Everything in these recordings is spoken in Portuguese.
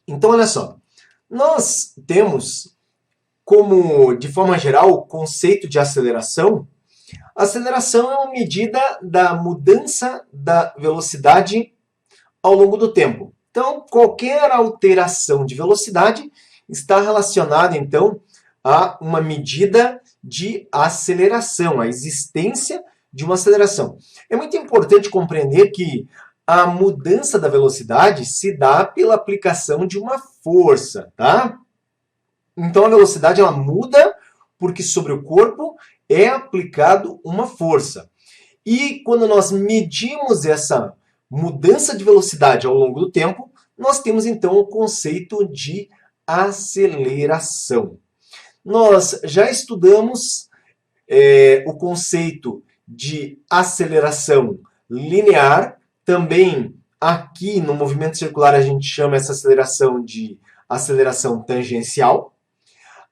Então, olha só, nós temos como, de forma geral, o conceito de aceleração. A aceleração é uma medida da mudança da velocidade ao longo do tempo. Então, qualquer alteração de velocidade está relacionada, então, a uma medida de aceleração, a existência de uma aceleração. É muito importante compreender que a mudança da velocidade se dá pela aplicação de uma força, tá? Então, a velocidade ela muda porque sobre o corpo é aplicado uma força. E quando nós medimos essa mudança de velocidade ao longo do tempo, nós temos então o conceito de aceleração. Nós já estudamos o conceito de aceleração linear. Também aqui no movimento circular a gente chama essa aceleração de aceleração tangencial.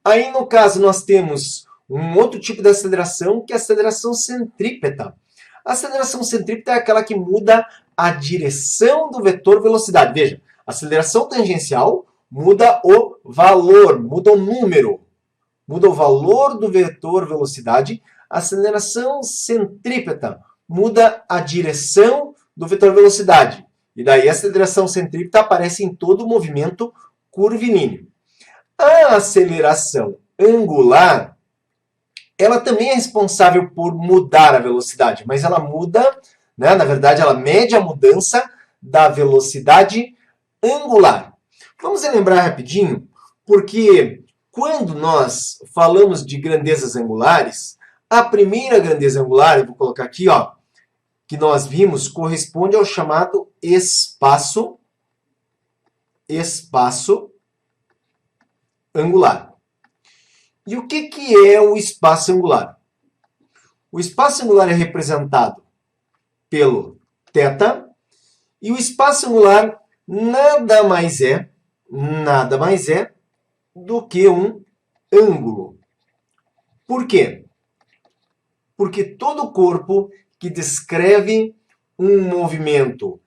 Aí no caso nós temos um outro tipo de aceleração, que é a aceleração centrípeta. A aceleração centrípeta é aquela que muda a direção do vetor velocidade. Veja, a aceleração tangencial muda o valor, muda o número, muda o valor do vetor velocidade. A aceleração centrípeta muda a direção do vetor velocidade. E daí a aceleração centrípeta aparece em todo o movimento curvilíneo. A aceleração angular, ela também é responsável por mudar a velocidade, mas ela muda, né? Na verdade, ela mede a mudança da velocidade angular. Vamos lembrar rapidinho, porque quando nós falamos de grandezas angulares, a primeira grandeza angular, eu vou colocar aqui, ó, que nós vimos, corresponde ao chamado espaço angular. E o que é o espaço angular? O espaço angular é representado pelo θ, e o espaço angular nada mais é do que um ângulo. Por quê? Porque todo corpo que descreve um movimento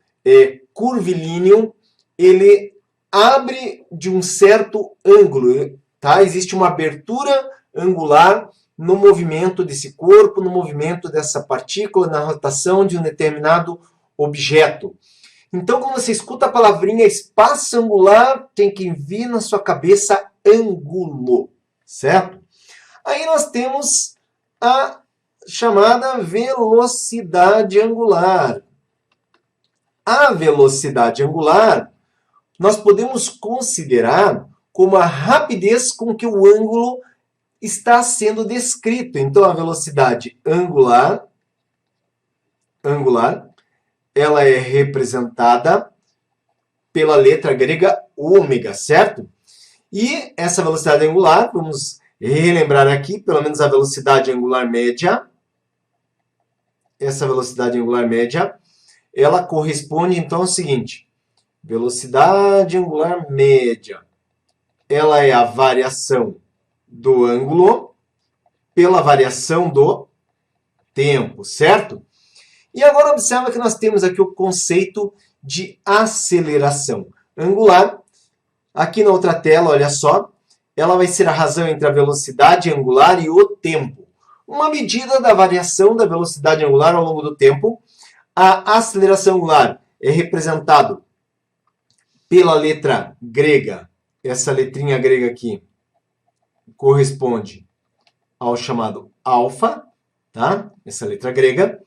curvilíneo, ele abre de um certo ângulo, tá? Existe uma abertura angular no movimento desse corpo, no movimento dessa partícula, na rotação de um determinado objeto. Então, quando você escuta a palavrinha espaço angular, tem que vir na sua cabeça ângulo, certo? Aí nós temos a chamada velocidade angular. A velocidade angular nós podemos considerar como a rapidez com que o ângulo está sendo descrito. Então, a velocidade angular, ela é representada pela letra grega ômega, certo? E essa velocidade angular, vamos relembrar aqui, pelo menos a velocidade angular média. Essa velocidade angular média, ela corresponde então ao seguinte: velocidade angular média, ela é a variação do ângulo pela variação do tempo, certo? E agora observa que nós temos aqui o conceito de aceleração angular. Aqui na outra tela, olha só, ela vai ser a razão entre a velocidade angular e o tempo. Uma medida da variação da velocidade angular ao longo do tempo. A aceleração angular é representado pela letra grega. Essa letrinha grega aqui corresponde ao chamado alfa, tá? Essa letra grega.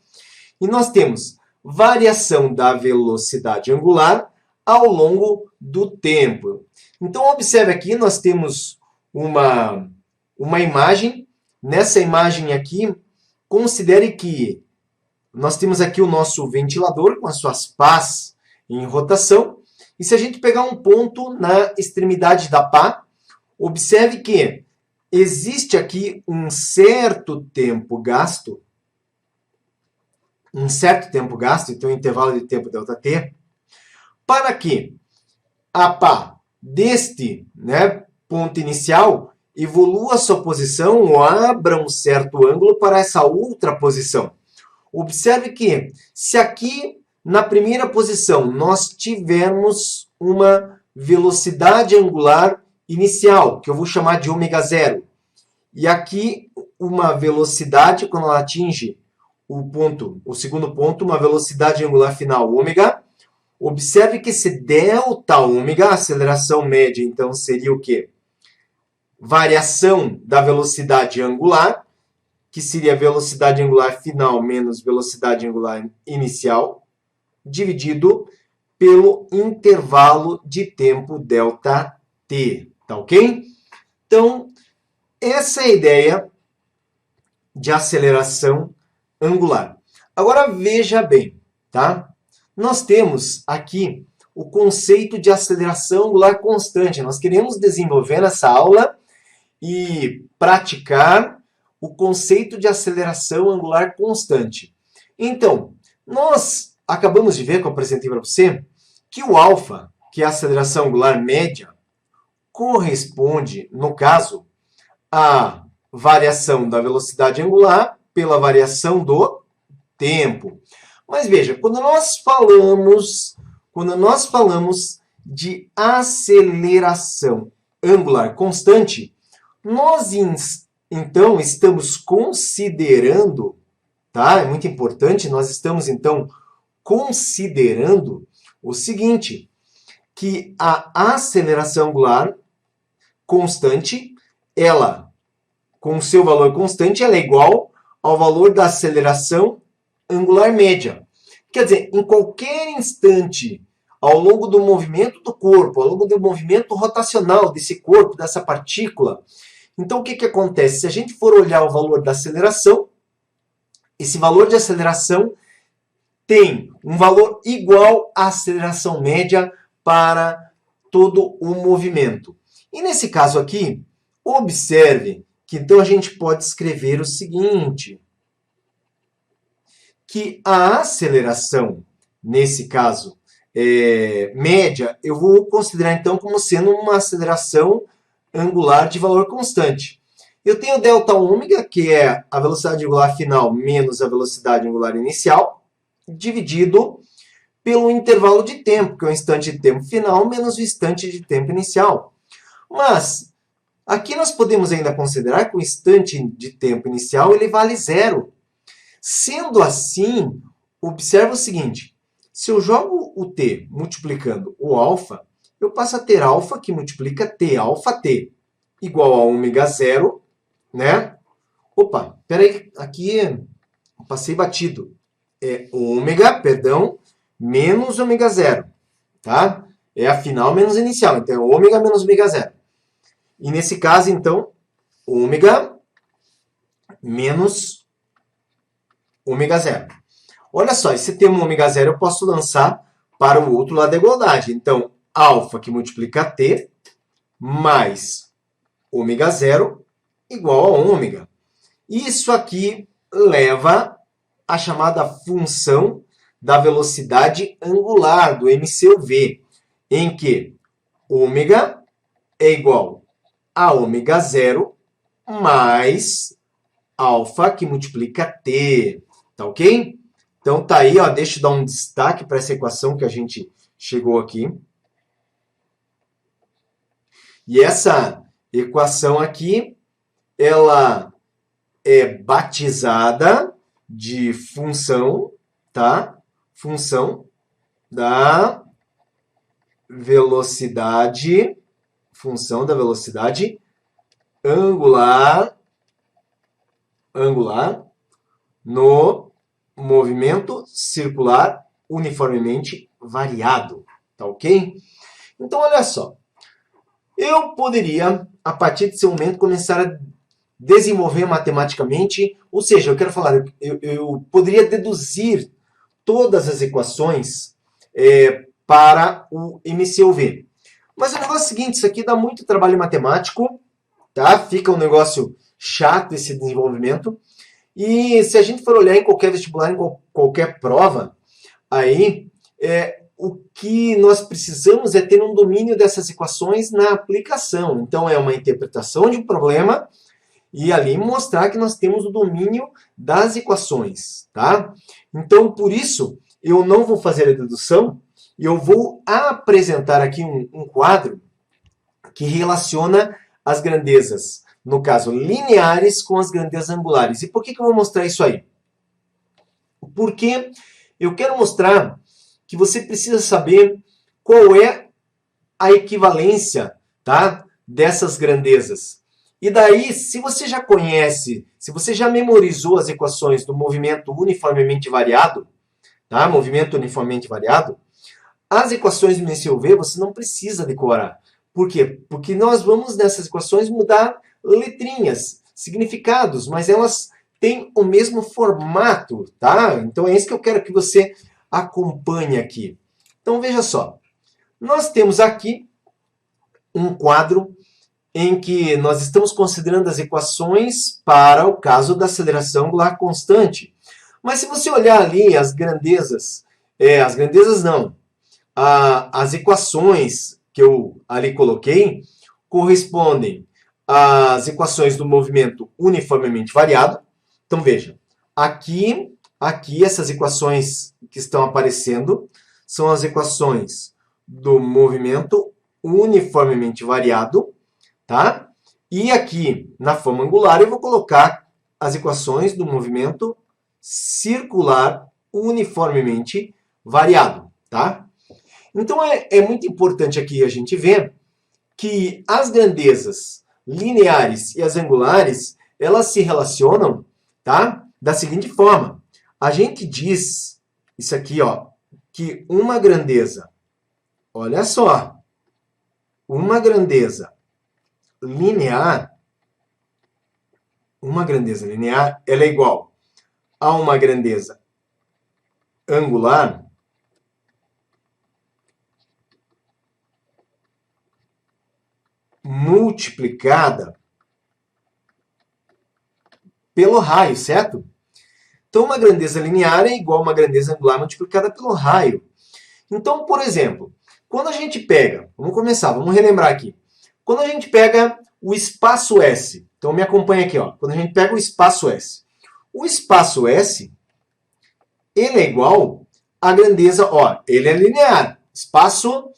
E nós temos variação da velocidade angular ao longo do tempo. Então, observe aqui, nós temos uma imagem. Nessa imagem aqui, considere que nós temos aqui o nosso ventilador com as suas pás em rotação. E se a gente pegar um ponto na extremidade da pá, observe que existe aqui um certo tempo gasto, então intervalo de tempo ΔT, para que a pá deste ponto inicial evolua a sua posição ou abra um certo ângulo para essa outra posição. Observe que se aqui Na primeira posição, nós tivemos uma velocidade angular inicial, que eu vou chamar de ômega zero. E aqui, uma velocidade, quando ela atinge o segundo ponto, uma velocidade angular final, ômega. Observe que esse delta ômega, a aceleração média, então, seria o quê? Variação da velocidade angular, que seria a velocidade angular final menos velocidade angular inicial, dividido pelo intervalo de tempo delta t, tá ok? Então, essa é a ideia de aceleração angular. Agora, veja bem, tá? Nós temos aqui o conceito de aceleração angular constante. Nós queremos desenvolver nessa aula e praticar o conceito de aceleração angular constante. Então, nós acabamos de ver, que eu apresentei para você, que o alfa, que é a aceleração angular média, corresponde, no caso, à variação da velocidade angular pela variação do tempo. Mas veja, quando nós falamos de aceleração angular constante, nós então estamos considerando, tá? É muito importante, nós estamos então considerando o seguinte, que a aceleração angular constante, ela, com o seu valor constante, ela é igual ao valor da aceleração angular média. Quer dizer, em qualquer instante, ao longo do movimento do corpo, ao longo do movimento rotacional desse corpo, dessa partícula, então o que acontece? Se a gente for olhar o valor da aceleração, esse valor de aceleração tem um valor igual à aceleração média para todo o movimento. E nesse caso aqui, observe que então a gente pode escrever o seguinte, que a aceleração, nesse caso, média, eu vou considerar então como sendo uma aceleração angular de valor constante. Eu tenho delta ômega, que é a velocidade angular final menos a velocidade angular inicial, dividido pelo intervalo de tempo, que é o instante de tempo final menos o instante de tempo inicial. Mas, aqui nós podemos ainda considerar que o instante de tempo inicial ele vale zero. Sendo assim, observa o seguinte, se eu jogo o t multiplicando o alfa, eu passo a ter alfa que multiplica t, alfa t, igual a ômega zero, né? Opa, peraí, aqui eu passei batido. É ômega, perdão, menos ômega zero, tá? É a final menos a inicial, então é ômega menos ômega zero. E nesse caso, então, ômega menos ômega zero. Olha só, esse termo ômega zero eu posso lançar para o outro lado da igualdade. Então, alfa que multiplica t mais ômega zero igual a ômega. Isso aqui leva à chamada função da velocidade angular, do mc/v, em que ômega é igual a ômega zero mais alfa que multiplica t. Tá ok? Então tá aí, ó, deixa eu dar um destaque para essa equação que a gente chegou aqui. E essa equação aqui, ela é batizada de função, tá? Função da velocidade angular no movimento circular uniformemente variado, tá ok? Então, olha só, eu poderia, a partir desse momento, começar a desenvolver matematicamente, ou seja, eu quero falar, eu poderia deduzir todas as equações para o mc/v. Mas o negócio é o seguinte, isso aqui dá muito trabalho matemático, tá? Fica um negócio chato esse desenvolvimento. E se a gente for olhar em qualquer vestibular, em qualquer prova, aí o que nós precisamos é ter um domínio dessas equações na aplicação. Então, é uma interpretação de um problema e ali mostrar que nós temos o domínio das equações, tá? Então, por isso, eu não vou fazer a dedução, e eu vou apresentar aqui um quadro que relaciona as grandezas, no caso, lineares com as grandezas angulares. E por que eu vou mostrar isso aí? Porque eu quero mostrar que você precisa saber qual é a equivalência, tá, dessas grandezas. E daí, se você já conhece, se você já memorizou as equações do movimento uniformemente variado, tá, movimento uniformemente variado, as equações do MCUV você não precisa decorar. Por quê? Porque nós vamos nessas equações mudar letrinhas, significados, mas elas têm o mesmo formato, tá? Então é isso que eu quero que você acompanhe aqui. Então veja só, nós temos aqui um quadro em que nós estamos considerando as equações para o caso da aceleração angular constante. Mas se você olhar ali as grandezas não, as equações que eu ali coloquei correspondem às equações do movimento uniformemente variado. Então veja, aqui essas equações que estão aparecendo são as equações do movimento uniformemente variado, tá? E aqui na forma angular eu vou colocar as equações do movimento circular uniformemente variado, tá? Então é muito importante aqui a gente ver que as grandezas lineares e as angulares, elas se relacionam, tá? Da seguinte forma. A gente diz isso aqui, ó, que uma grandeza, olha só, uma grandeza linear, ela é igual a uma grandeza angular multiplicada pelo raio, certo? Então, uma grandeza linear é igual a uma grandeza angular multiplicada pelo raio. Então, por exemplo, quando a gente pega, vamos relembrar aqui. Quando a gente pega o espaço S, então me acompanha aqui, ó. Quando a gente pega o espaço S, ele é igual à grandeza, ó, ele é linear. Espaço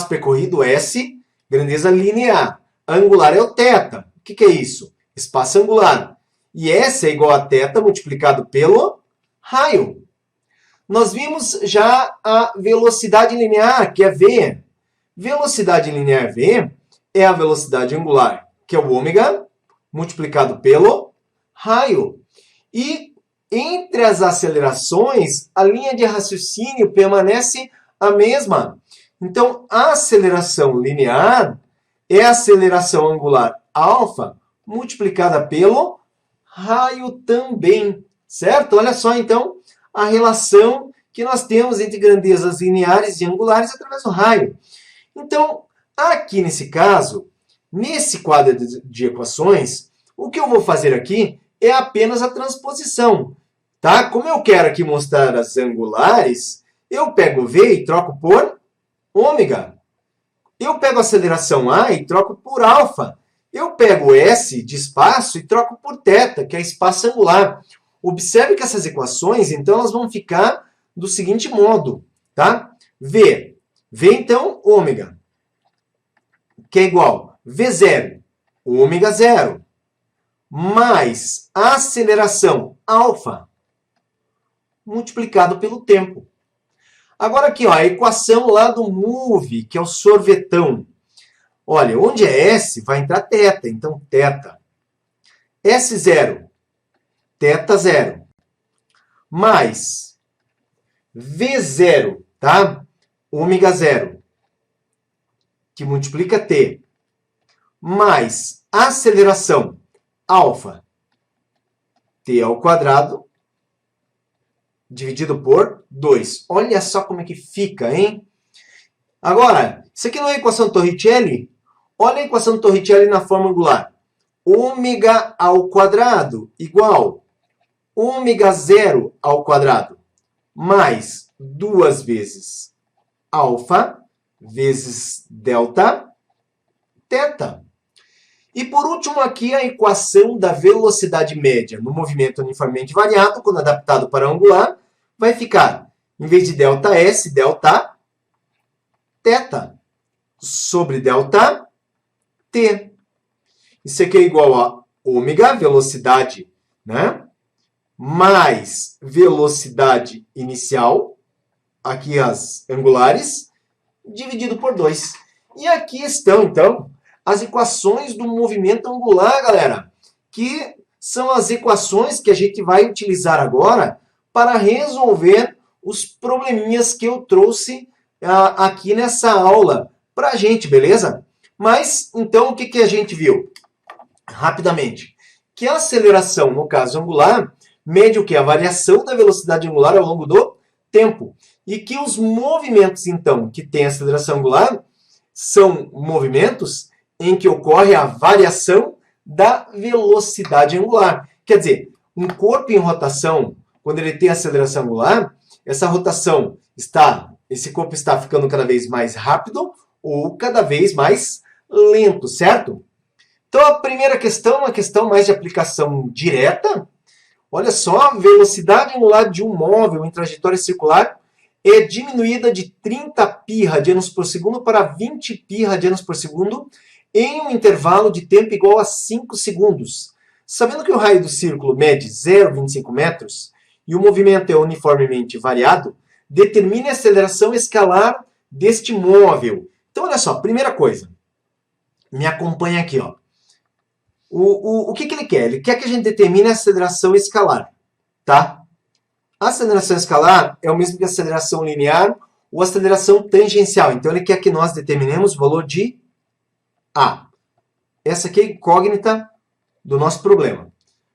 percorrido S, grandeza linear. Angular é o θ. O que é isso? Espaço angular. E S é igual a θ multiplicado pelo raio. Nós vimos já a velocidade linear, que é V. Velocidade linear V é a velocidade angular, que é o ômega, multiplicado pelo raio. E entre as acelerações, a linha de raciocínio permanece a mesma. Então, a aceleração linear é a aceleração angular alfa multiplicada pelo raio também, certo? Olha só, então, a relação que nós temos entre grandezas lineares e angulares através do raio. Então, aqui nesse caso, nesse quadro de equações, o que eu vou fazer aqui é apenas a transposição, tá? Como eu quero aqui mostrar as angulares, eu pego V e troco por ômega. Eu pego a aceleração A e troco por alfa. Eu pego S de espaço e troco por θ, que é espaço angular. Observe que essas equações, então, elas vão ficar do seguinte modo, tá? V, então, ômega, que é igual V0, ômega 0, mais a aceleração alfa, multiplicado pelo tempo. Agora aqui, ó, a equação lá do move, que é o sorvetão. Olha, onde é S, vai entrar θ. Então, θ. S0, θ0. Mais V0, tá? Ômega 0, que multiplica T. Mais a aceleração alfa, T ao quadrado, dividido por 2. Olha só como é que fica, hein? Agora, isso aqui não é a equação Torricelli? Olha a equação Torricelli na forma angular. Ômega ao quadrado igual ômega 0 ao quadrado mais 2 vezes alfa vezes delta θ. E por último aqui a equação da velocidade média no movimento uniformemente variado, quando adaptado para angular, vai ficar Em vez de ΔS, delta θ sobre delta t. Isso aqui é igual a ômega, velocidade, né? Mais velocidade inicial, aqui as angulares, dividido por 2. E aqui estão, então, as equações do movimento angular, galera, que são as equações que a gente vai utilizar agora para resolver os probleminhas que eu trouxe aqui nessa aula para a gente, beleza? Mas, então, o que a gente viu? Rapidamente, que a aceleração, no caso angular, mede o que? A variação da velocidade angular ao longo do tempo. E que os movimentos, então, que têm aceleração angular, são movimentos em que ocorre a variação da velocidade angular. Quer dizer, um corpo em rotação, quando ele tem aceleração angular, essa rotação esse corpo está ficando cada vez mais rápido ou cada vez mais lento, certo? Então, a primeira questão, uma questão mais de aplicação direta. Olha só, a velocidade angular de um móvel em trajetória circular é diminuída de 30 π radianos por segundo para 20 π radianos por segundo em um intervalo de tempo igual a 5 segundos. Sabendo que o raio do círculo mede 0,25 metros e o movimento é uniformemente variado, determine a aceleração escalar deste móvel. Então, olha só, primeira coisa. Me acompanha aqui, ó. O que ele quer? Ele quer que a gente determine a aceleração escalar, tá? A aceleração escalar é o mesmo que a aceleração linear ou aceleração tangencial. Então, ele quer que nós determinemos o valor de A. Essa aqui é a incógnita do nosso problema.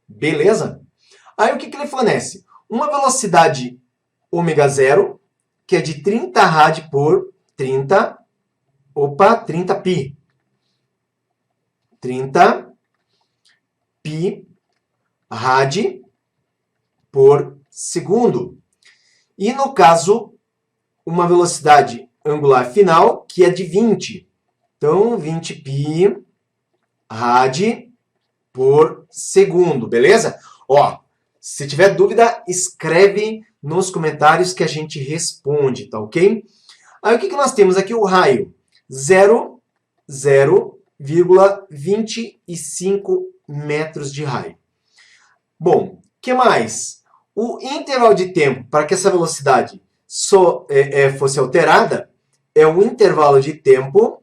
Beleza? Aí, o que ele fornece? Uma velocidade ômega zero, que é de 30 rad por 30 π. 30 π rad por segundo. E no caso, uma velocidade angular final, que é de 20. Então, 20 π rad por segundo, beleza? Ó, se tiver dúvida, escreve nos comentários que a gente responde, tá ok? Aí o que nós temos aqui? O raio 0,25 metros de raio. Bom, o que mais? O intervalo de tempo para que essa velocidade fosse alterada é um intervalo de tempo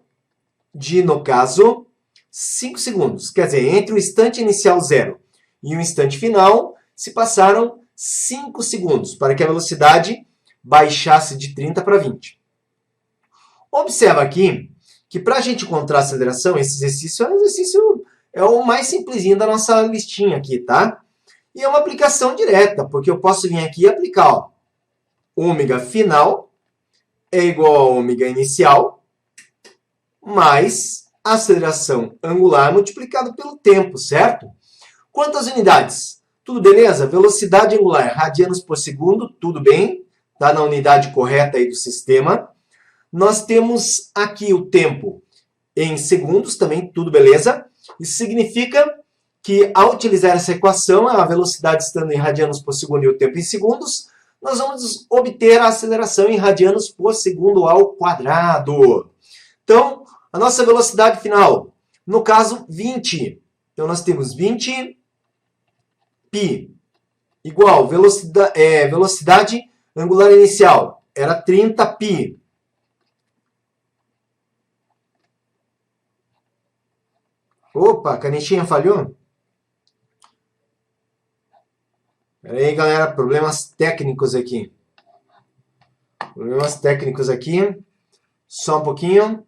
de, no caso, 5 segundos. Quer dizer, entre o instante inicial 0 e o instante final, se passaram 5 segundos para que a velocidade baixasse de 30 para 20. Observa aqui que para a gente encontrar a aceleração, esse exercício é o mais simplesinho da nossa listinha aqui, tá? E é uma aplicação direta, porque eu posso vir aqui e aplicar, ó, ômega final é igual a ômega inicial mais a aceleração angular multiplicado pelo tempo, certo? Quantas unidades? Tudo beleza? Velocidade angular, radianos por segundo, tudo bem, tá na unidade correta aí do sistema. Nós temos aqui o tempo em segundos, também tudo beleza. Isso significa que, ao utilizar essa equação, a velocidade estando em radianos por segundo e o tempo em segundos, nós vamos obter a aceleração em radianos por segundo ao quadrado. Então, a nossa velocidade final, no caso, 20. Então, nós temos 20 π igual velocidade angular inicial, era 30 π. Opa, a canetinha falhou? Pera aí, galera, problemas técnicos aqui. Problemas técnicos aqui. Só um pouquinho.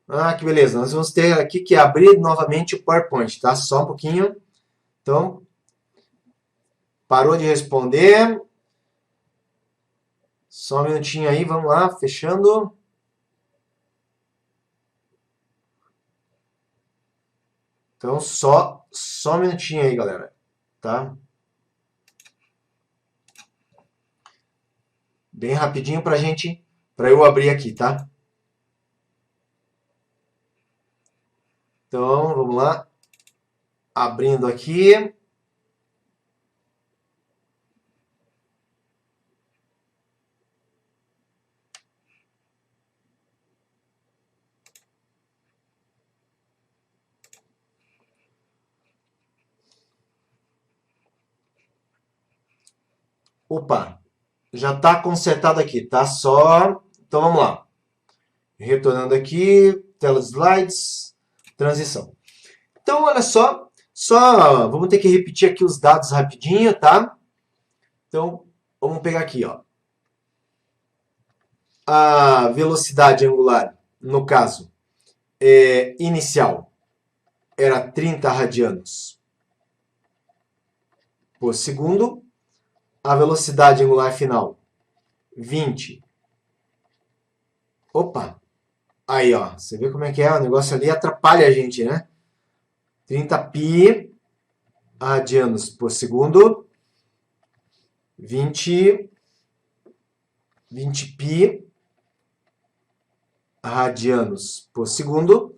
Ah, que beleza. Nós vamos ter aqui que abrir novamente o PowerPoint, tá? Só um pouquinho. Então, parou de responder. Só um minutinho aí, vamos lá, fechando. Então, só um minutinho aí, galera, tá? Bem rapidinho para eu abrir aqui, tá? Então, vamos lá. Abrindo aqui. Opa, já está consertado aqui, tá? Só... Então vamos lá. Retornando aqui, tela de slides, transição. Então, olha só, vamos ter que repetir aqui os dados rapidinho, tá? Então, vamos pegar aqui, ó. A velocidade angular, no caso, inicial, era 30 radianos por segundo. A velocidade angular final, 20. Opa! Aí, ó, você vê como é que é? O negócio ali atrapalha a gente, né? 30 pi radianos por segundo. 20 pi radianos por segundo.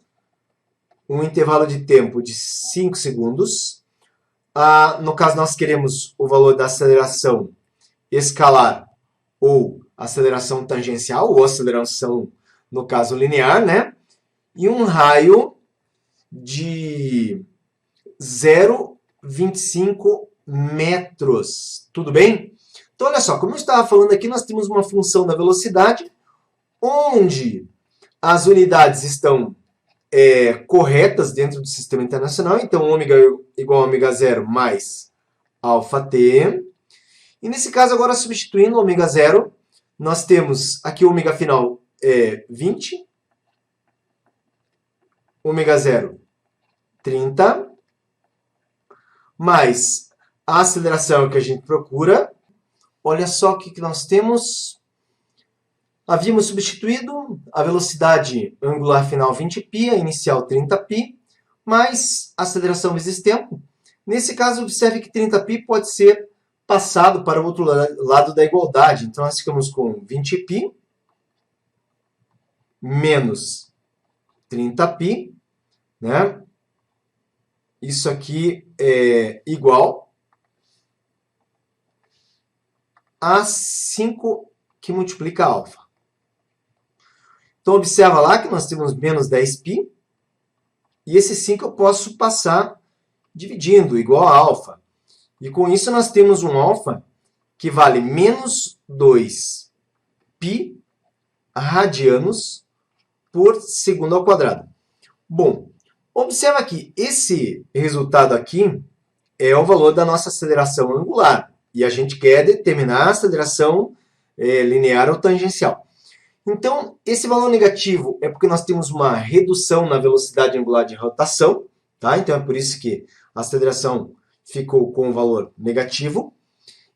Um intervalo de tempo de 5 segundos. No caso, nós queremos o valor da aceleração escalar ou aceleração tangencial, ou aceleração, no caso, linear, né? E um raio de 0,25 metros. Tudo bem? Então, olha só, como eu estava falando aqui, nós temos uma função da velocidade, onde as unidades estão corretas dentro do sistema internacional. Então, ômega igual a ômega zero mais alfa t. E nesse caso, agora substituindo ômega zero, nós temos aqui o ômega final 20, ômega zero 30, mais a aceleração que a gente procura. Olha só o que nós temos. Havíamos substituído a velocidade angular final 20π, a inicial 30π, mais aceleração vezes tempo. Nesse caso, observe que 30π pode ser passado para o outro lado da igualdade. Então, nós ficamos com 20π menos 30π, né? Isso aqui é igual a 5 que multiplica alfa. Então, observa lá que nós temos menos 10π, e esse 5 eu posso passar dividindo, igual a alfa. E com isso nós temos um alfa que vale menos 2π radianos por segundo ao quadrado. Bom, observa aqui, esse resultado aqui é o valor da nossa aceleração angular. E a gente quer determinar a aceleração linear ou tangencial. Então, esse valor negativo é porque nós temos uma redução na velocidade angular de rotação, tá? Então, é por isso que a aceleração ficou com o valor negativo.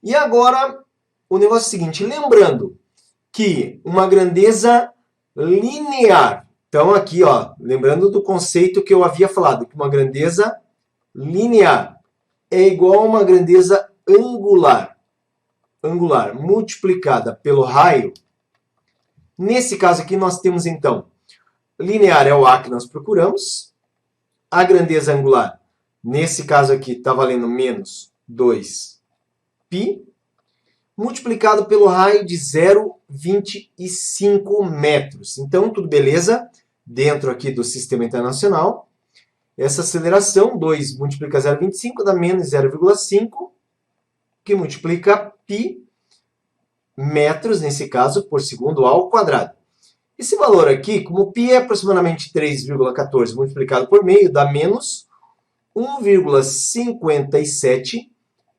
E agora, o negócio é o seguinte, lembrando que uma grandeza linear, então aqui, ó, lembrando do conceito que eu havia falado, que uma grandeza linear é igual a uma grandeza angular multiplicada pelo raio. Nesse caso aqui, nós temos, então, linear é o A que nós procuramos. A grandeza angular, nesse caso aqui, está valendo menos 2π, multiplicado pelo raio de 0,25 metros. Então, tudo beleza? Dentro aqui do sistema internacional, essa aceleração, 2 multiplica 0,25, dá menos 0,5, que multiplica π, metros, nesse caso, por segundo ao quadrado. Esse valor aqui, como π é aproximadamente 3,14 multiplicado por meio, dá menos 1,57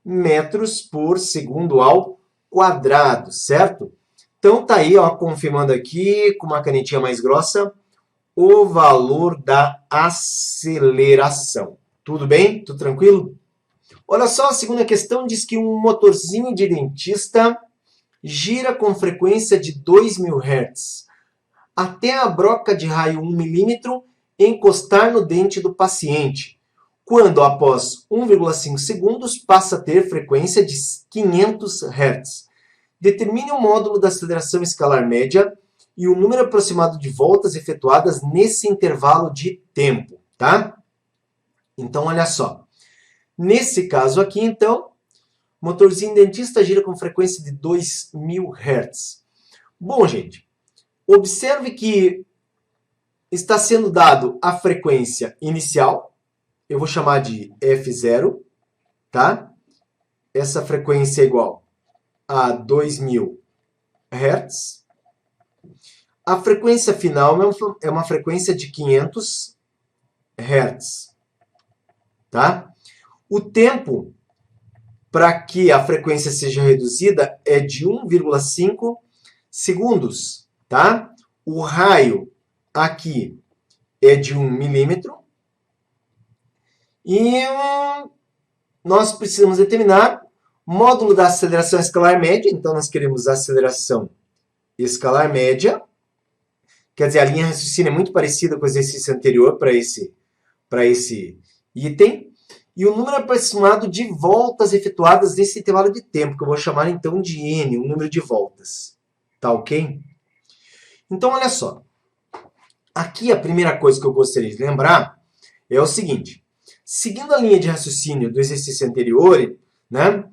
metros por segundo ao quadrado, certo? Então, tá aí, ó, confirmando aqui, com uma canetinha mais grossa, o valor da aceleração. Tudo bem? Tudo tranquilo? Olha só, a segunda questão diz que um motorzinho de dentista gira com frequência de 2.000 Hz até a broca de raio 1 milímetro encostar no dente do paciente, quando após 1,5 segundos passa a ter frequência de 500 Hz. Determine o módulo da aceleração escalar média e o número aproximado de voltas efetuadas nesse intervalo de tempo, tá? Então, olha só. Nesse caso aqui, então, motorzinho dentista gira com frequência de 2.000 Hz. Bom, gente, observe que está sendo dado a frequência inicial, eu vou chamar de F0, tá? Essa frequência é igual a 2000 Hz. A frequência final é uma frequência de 500 Hz. Tá? O tempo para que a frequência seja reduzida é de 1,5 segundos. Tá? O raio aqui é de 1 milímetro. E nós precisamos determinar o módulo da aceleração escalar média. Então, nós queremos a aceleração escalar média. Quer dizer, a linha de raciocínio é muito parecida com o exercício anterior para esse item. E o número aproximado de voltas efetuadas nesse intervalo de tempo, que eu vou chamar então de N, o número de voltas. Tá ok? Então, olha só. Aqui a primeira coisa que eu gostaria de lembrar é o seguinte. Seguindo a linha de raciocínio do exercício anterior, né,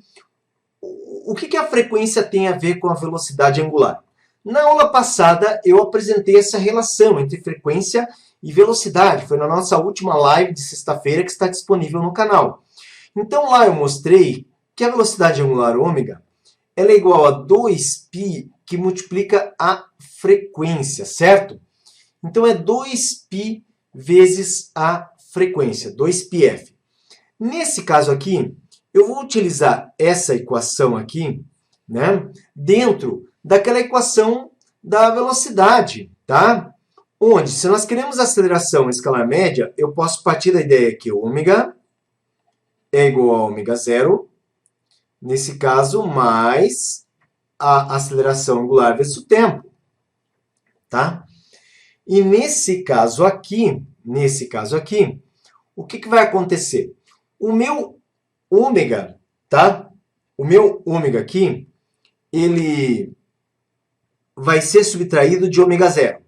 o que a frequência tem a ver com a velocidade angular? Na aula passada, eu apresentei essa relação entre frequência e velocidade. Foi na nossa última live de sexta-feira que está disponível no canal. Então, lá eu mostrei que a velocidade angular ômega ela é igual a 2π que multiplica a frequência, certo? Então, é 2π vezes a frequência, 2πf. Nesse caso aqui, eu vou utilizar essa equação aqui, né, dentro daquela equação da velocidade, tá? Onde, se nós queremos aceleração escalar média, eu posso partir da ideia que ômega é igual a ômega zero, nesse caso, mais a aceleração angular vezes o tempo, tá? E nesse caso aqui, o que vai acontecer? O meu ômega, tá? O meu ômega aqui, ele vai ser subtraído de ômega zero.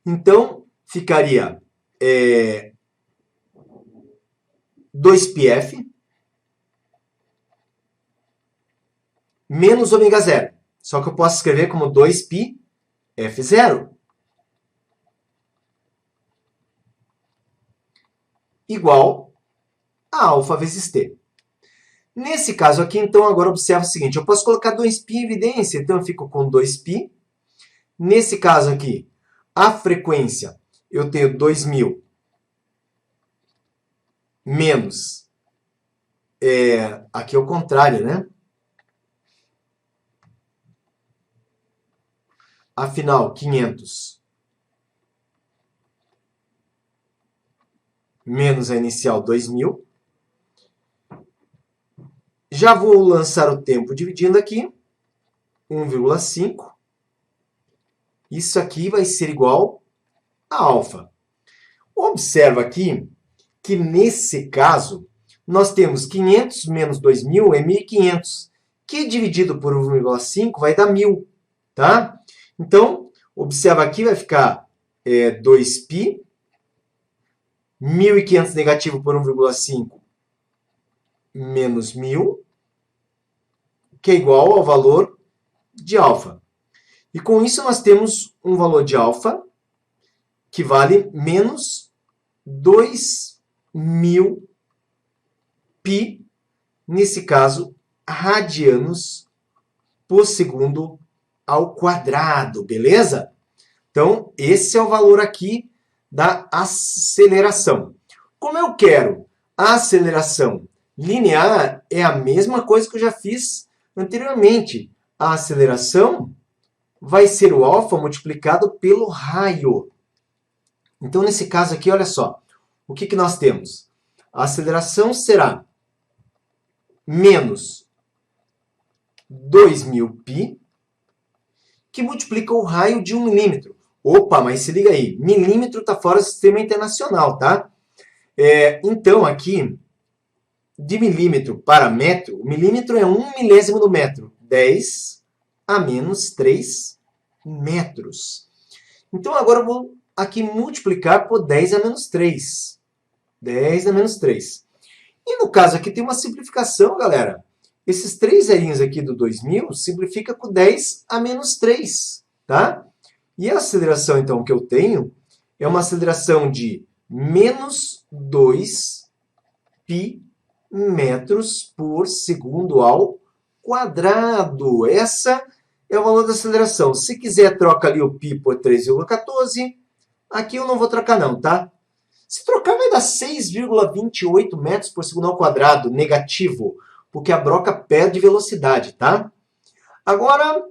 Então, ficaria 2πf menos ômega zero. Só que eu posso escrever como 2πf0 igual a alfa vezes t. Nesse caso aqui, então, agora observa o seguinte. Eu posso colocar 2π em evidência, então eu fico com 2π. Nesse caso aqui, a frequência, eu tenho 2000 menos, aqui é o contrário, né? Afinal, 500 menos a inicial 2000. Já vou lançar o tempo dividindo aqui, 1,5. Isso aqui vai ser igual a alfa. Observa aqui que, nesse caso, nós temos 500 menos 2.000 é 1.500, que dividido por 1,5 vai dar 1.000, tá? Então, observa aqui, vai ficar 2π, 1.500 negativo por 1,5 menos 1.000, que é igual ao valor de alfa. E com isso nós temos um valor de alfa que vale menos 2.000 π, nesse caso, radianos por segundo ao quadrado, beleza? Então, esse é o valor aqui da aceleração. Como eu quero a aceleração linear, é a mesma coisa que eu já fiz anteriormente. A aceleração vai ser o alfa multiplicado pelo raio. Então, nesse caso aqui, olha só. O que nós temos? A aceleração será menos 2.000 π, que multiplica o raio de 1 milímetro. Opa, mas se liga aí. Milímetro está fora do sistema internacional, tá? Então, aqui, de milímetro para metro, o milímetro é 1 milésimo do metro. 10 a menos 3 metros. Então, agora eu vou aqui multiplicar por 10 a menos 3. 10 a menos 3. E no caso aqui tem uma simplificação, galera. Esses 3 zerinhos aqui do 2.000 simplifica com 10 a menos 3, tá? E a aceleração, então, que eu tenho é uma aceleração de menos 2π metros por segundo ao quadrado. Essa é o valor da aceleração. Se quiser, troca ali o π por 3,14. Aqui eu não vou trocar não, tá? Se trocar, vai dar 6,28 metros por segundo ao quadrado, negativo, porque a broca perde velocidade, tá? Agora,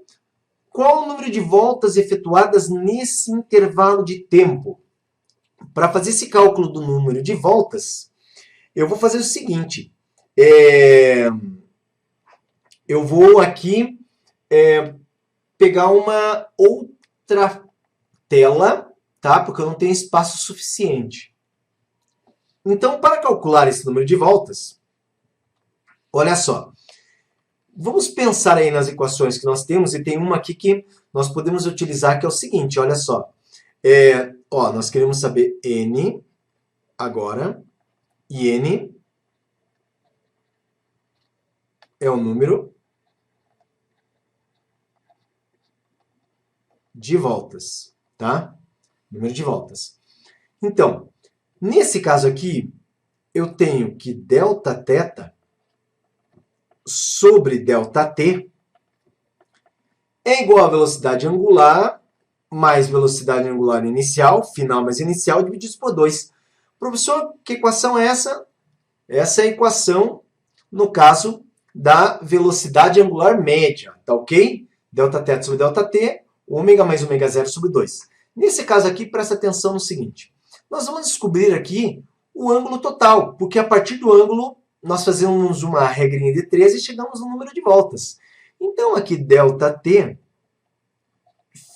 qual o número de voltas efetuadas nesse intervalo de tempo? Para fazer esse cálculo do número de voltas, eu vou fazer o seguinte. Eu vou aqui pegar uma outra tela, tá? Porque eu não tenho espaço suficiente. Então, para calcular esse número de voltas, olha só. Vamos pensar aí nas equações que nós temos, e tem uma aqui que nós podemos utilizar, que é o seguinte, olha só. Nós queremos saber N agora, e N é o número de voltas, tá? Número de voltas. Então, nesse caso aqui, eu tenho que Δθ sobre ΔT é igual a velocidade angular mais velocidade angular inicial, final mais inicial, divididos por 2. Professor, que equação é essa? Essa é a equação, no caso, da velocidade angular média, tá ok? Δθ sobre ΔT, ômega mais ômega zero sobre 2. Nesse caso aqui, presta atenção no seguinte. Nós vamos descobrir aqui o ângulo total, porque a partir do ângulo nós fazemos uma regrinha de 3 e chegamos no número de voltas. Então, aqui ΔT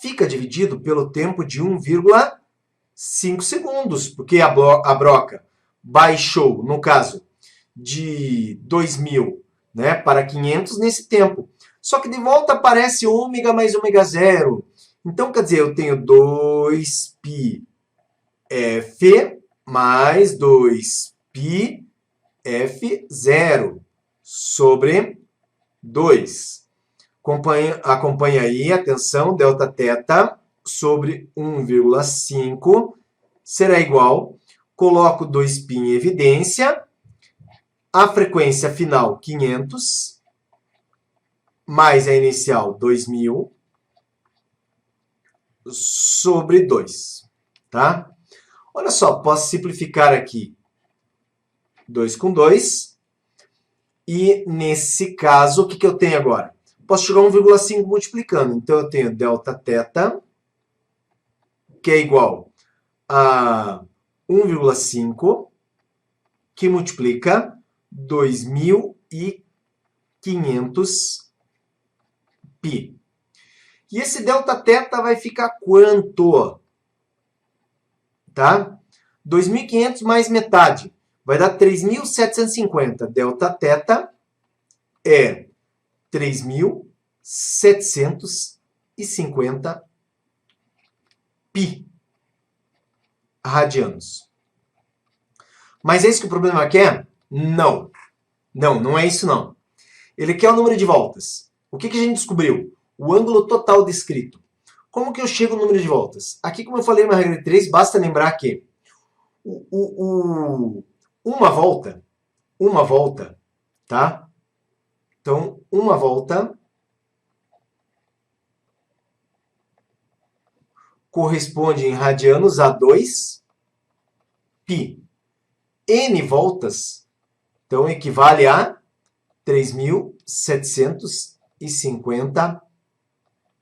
fica dividido pelo tempo de 1,5 segundos, porque a broca baixou, no caso, de 2.000 para 500 nesse tempo. Só que de volta aparece ômega mais ômega zero. Então, quer dizer, eu tenho 2πf mais 2π F0 sobre 2. Acompanha aí, atenção, Δθ sobre 1,5 será igual, coloco 2π em evidência, a frequência final 500, mais a inicial 2.000, sobre 2. Tá? Olha só, posso simplificar aqui 2 com 2. E, nesse caso, o que eu tenho agora? Posso chegar a 1,5 multiplicando. Então, eu tenho Δθ, que é igual a 1,5, que multiplica 2.500 π. E esse Δθ vai ficar quanto? Tá? 2.500 mais metade. Vai dar 3.750. Δθ é 3.750 π radianos. Mas é isso que o problema quer? Não. Não é isso não. Ele quer o número de voltas. O que a gente descobriu? O ângulo total descrito. Como que eu chego no número de voltas? Aqui, como eu falei na regra de 3, basta lembrar que uma volta, tá? Então, uma volta corresponde em radianos a 2π. N voltas, então, equivale a 3.750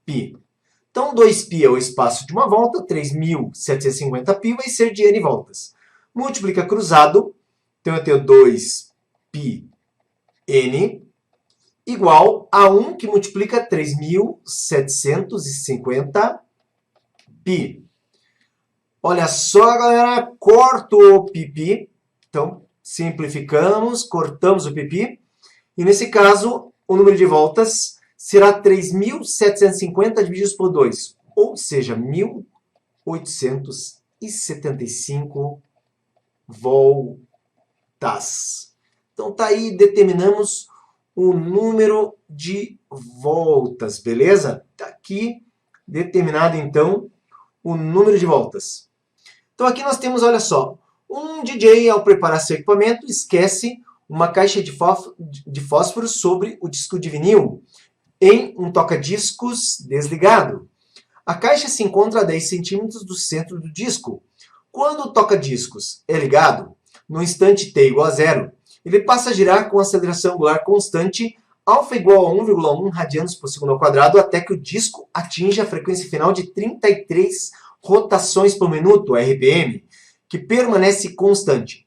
π. Então, 2π é o espaço de uma volta, 3.750 π vai ser de N voltas. Múltiplica cruzado, então eu tenho 2πn igual a 1 que multiplica 3.750 π. Olha só, galera, corto o π. Então, simplificamos, cortamos o π. E nesse caso, o número de voltas será 3.750 divididos por 2, ou seja, 1.875 voltas. Então, tá aí, determinamos o número de voltas, beleza? Tá aqui determinado, então, o número de voltas. Então, aqui nós temos, olha só, um DJ, ao preparar seu equipamento, esquece uma caixa de fósforos sobre o disco de vinil em um toca-discos desligado. A caixa se encontra a 10 centímetros do centro do disco. Quando o toca-discos é ligado, no instante t igual a 0, ele passa a girar com aceleração angular constante alfa igual a 1,1 radianos por segundo ao quadrado até que o disco atinja a frequência final de 33 rotações por minuto, RPM, que permanece constante.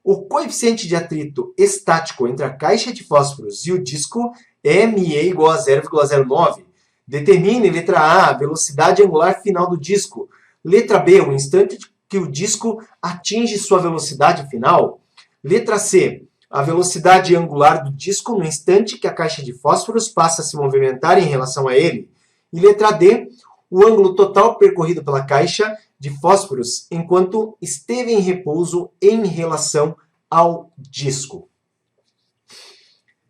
O coeficiente de atrito estático entre a caixa de fósforos e o disco é ME igual a 0,09. Determine, letra A, a velocidade angular final do disco. Letra B, o instante que o disco atinge sua velocidade final. Letra C, a velocidade angular do disco no instante que a caixa de fósforos passa a se movimentar em relação a ele. E letra D, o ângulo total percorrido pela caixa de fósforos enquanto esteve em repouso em relação ao disco.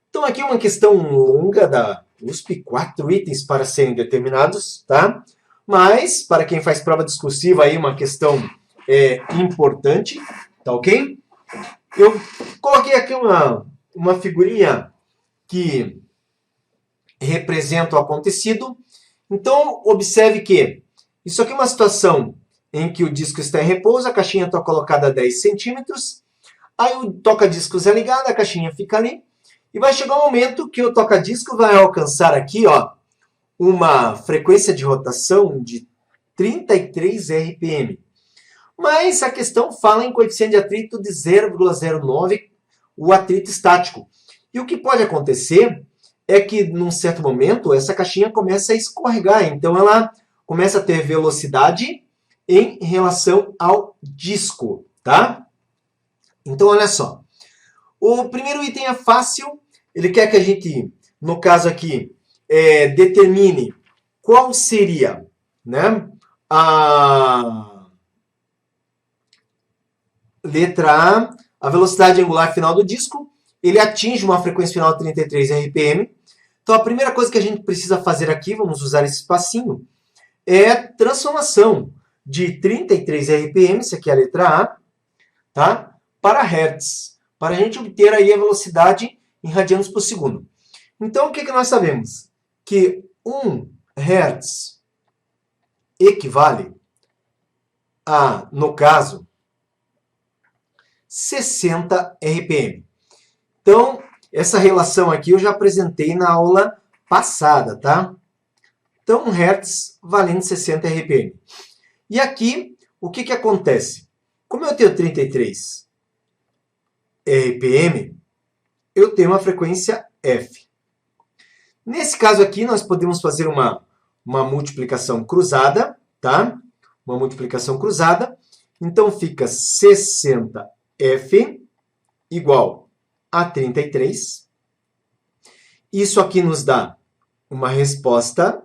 Então aqui uma questão longa da USP, 4 itens para serem determinados, tá? Mas, para quem faz prova discursiva, aí uma questão importante, tá ok? Eu coloquei aqui uma figurinha que representa o acontecido. Então, observe que isso aqui é uma situação em que o disco está em repouso, a caixinha está colocada a 10 centímetros, aí o toca-discos é ligado, a caixinha fica ali, e vai chegar um momento que o toca-disco vai alcançar aqui, ó, uma frequência de rotação de 33 RPM. Mas a questão fala em coeficiente de atrito de 0,09, o atrito estático. E o que pode acontecer é que, num certo momento, essa caixinha começa a escorregar. Então, ela começa a ter velocidade em relação ao disco, tá? Então, olha só. O primeiro item é fácil. Ele quer que a gente, no caso aqui, determine qual seria, né, a letra A velocidade angular final do disco. Ele atinge uma frequência final de 33 RPM. Então, a primeira coisa que a gente precisa fazer aqui, vamos usar esse espacinho, é transformação de 33 RPM, isso aqui é a letra A, tá? Para Hertz, para a gente obter aí a velocidade em radianos por segundo. Então, o que nós sabemos? Que 1 Hertz equivale a, no caso, 60 RPM. Então, essa relação aqui eu já apresentei na aula passada, tá? Então, 1 Hz valendo 60 RPM. E aqui, o que acontece? Como eu tenho 33 RPM, eu tenho uma frequência F. Nesse caso aqui, nós podemos fazer uma multiplicação cruzada, tá? Uma multiplicação cruzada. Então, fica 60F igual a 33. Isso aqui nos dá uma resposta,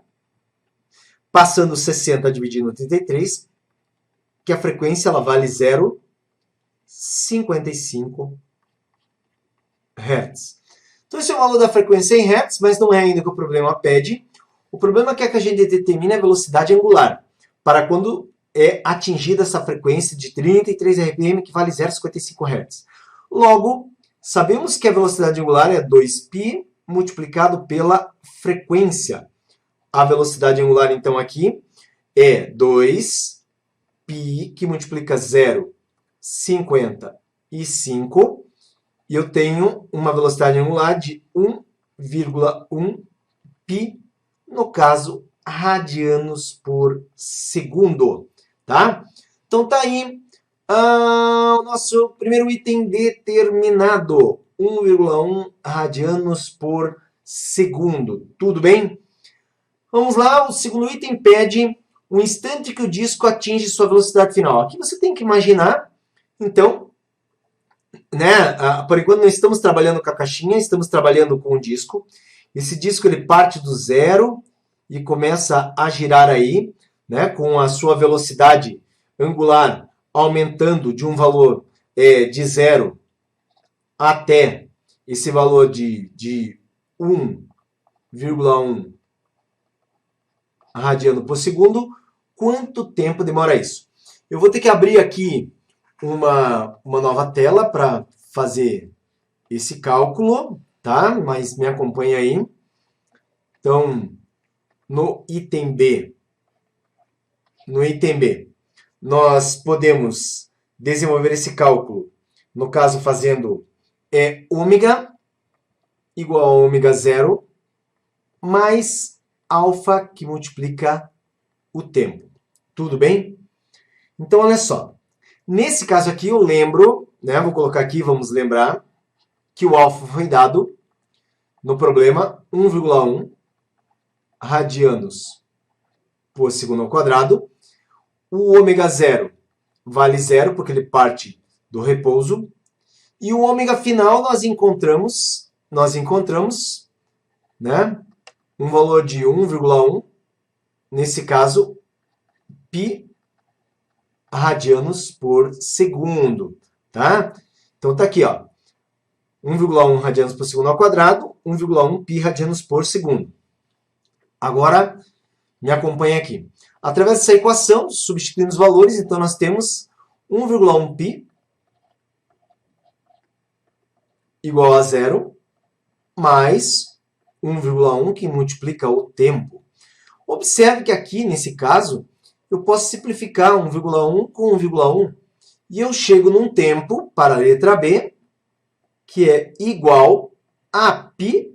passando 60 dividindo 33, que a frequência ela vale 0,55 Hz. Então, esse é o valor da frequência em Hz, mas não é ainda que o problema pede. O problema é que a gente determina a velocidade angular, para quando é atingida essa frequência de 33 RPM, que vale 0,55 Hz. Logo, sabemos que a velocidade angular é 2π multiplicado pela frequência. A velocidade angular, então, aqui é 2π, que multiplica 0,55, e eu tenho uma velocidade angular de 1,1 π, no caso, radianos por segundo. Tá? Então, tá aí o nosso primeiro item determinado. 1,1 radianos por segundo. Tudo bem? Vamos lá, o segundo item pede o instante que o disco atinge sua velocidade final. Aqui você tem que imaginar, então, né, por enquanto não estamos trabalhando com a caixinha, estamos trabalhando com o disco. Esse disco ele parte do zero e começa a girar aí, né, com a sua velocidade angular aumentando de um valor de 0 até esse valor de 1,1 radiano por segundo. Quanto tempo demora isso? Eu vou ter que abrir aqui uma nova tela para fazer esse cálculo, tá? Mas me acompanha aí. Então, no item B, nós podemos desenvolver esse cálculo, no caso fazendo ômega igual a ômega zero mais alfa que multiplica o tempo. Tudo bem? Então, olha só. Nesse caso aqui, eu lembro, né, vou colocar aqui, vamos lembrar, que o alfa foi dado no problema 1,1 radianos por segundo ao quadrado. O ômega zero vale zero, porque ele parte do repouso. E o ômega final nós encontramos, né, um valor de 1,1, nesse caso, π radianos por segundo, tá? Então tá aqui, ó, 1,1 radianos por segundo ao quadrado, 1,1 π radianos por segundo. Agora, me acompanha aqui. Através dessa equação, substituindo os valores, então nós temos 1,1 π igual a zero, mais 1,1 que multiplica o tempo. Observe que aqui, nesse caso, eu posso simplificar 1,1 com 1,1 e eu chego num tempo, para a letra B, que é igual a π